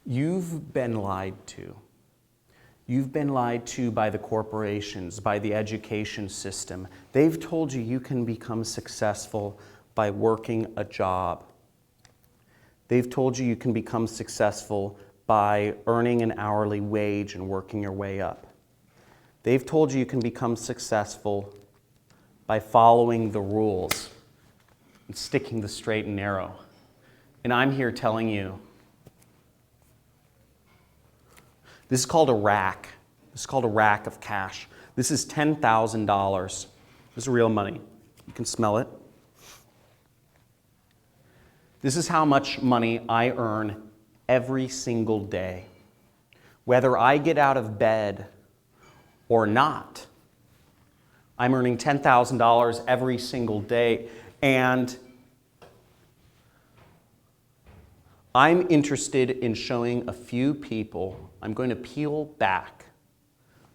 You've been lied to. You've been lied to by the corporations, by the education system. They've told you you can become successful by working a job. They've told you you can become successful by earning an hourly wage and working your way up. They've told you you can become successful by following the rules and sticking the straight and narrow. And I'm here telling you, this is called a rack. This is called a rack of cash. This is $10,000. This is real money. You can smell it. This is how much money I earn every single day. Whether I get out of bed or not, I'm earning $10,000 every single day. And I'm interested in showing a few people. I'm going to peel back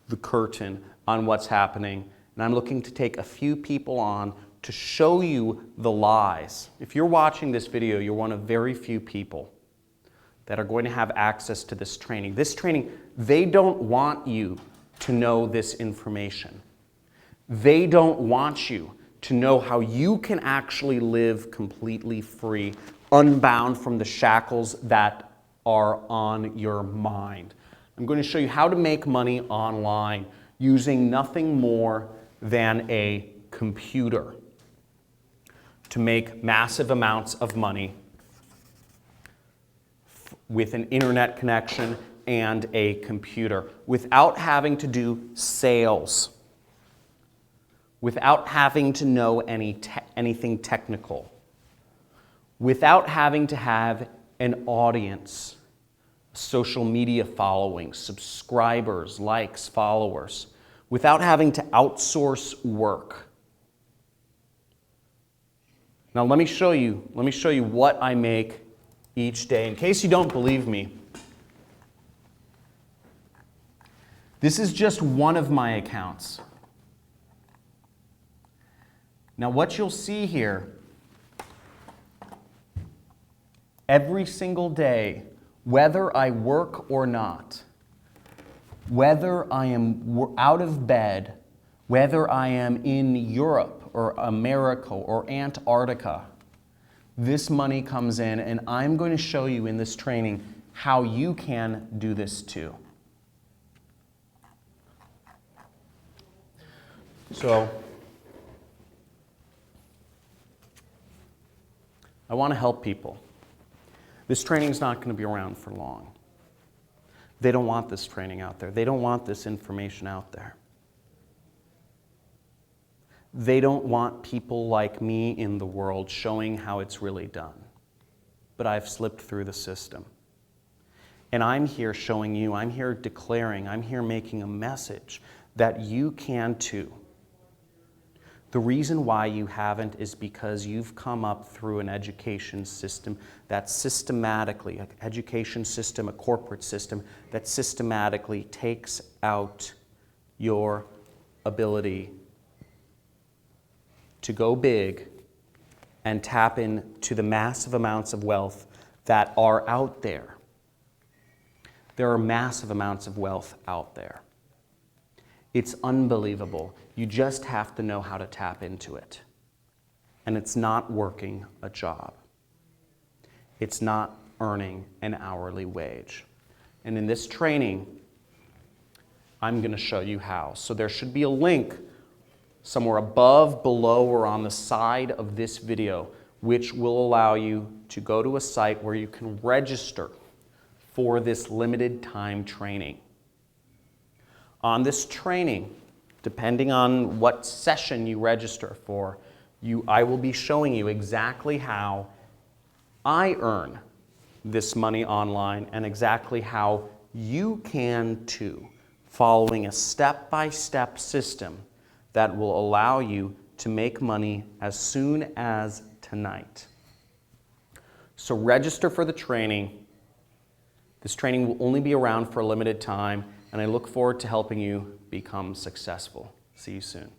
the curtain on what's happening, and I'm looking to take a few people on to show you the lies. If you're watching this video, you're one of very few people that are going to have access to this training. This training, they don't want you to know this information. They don't want you to know how you can actually live completely free, unbound from the shackles that are on your mind. I'm going to show you how to make money online using nothing more than a computer to make massive amounts of money with an internet connection and a computer without having to do sales, without having to know anything technical, without having to have an audience, social media following, subscribers, likes, followers, without having to outsource work. Now let me show you what I make each day. In case you don't believe me, this is just one of my accounts. Now what you'll see here, every single day, whether I work or not, whether I am out of bed, whether I am in Europe or America or Antarctica, this money comes in, and I'm going to show you in this training how you can do this too. So, I want to help people. This training is not going to be around for long. They don't want this training out there. They don't want this information out there. They don't want people like me in the world showing how it's really done. But I've slipped through the system. And I'm here showing you, I'm here declaring, I'm here making a message that you can too. The reason why you haven't is because you've come up through an education system that systematically, an education system, a corporate system, that systematically takes out your ability to go big and tap into the massive amounts of wealth that are out there. There are massive amounts of wealth out there. It's unbelievable. You just have to know how to tap into it. And it's not working a job. It's not earning an hourly wage. And in this training, I'm going to show you how. So there should be a link somewhere above, below, or on the side of this video, which will allow you to go to a site where you can register for this limited time training. On this training, depending on what session you register for, I will be showing you exactly how I earn this money online and exactly how you can too, following a step-by-step system that will allow you to make money as soon as tonight. So register for the training. This training will only be around for a limited time, and I look forward to helping you become successful. See you soon.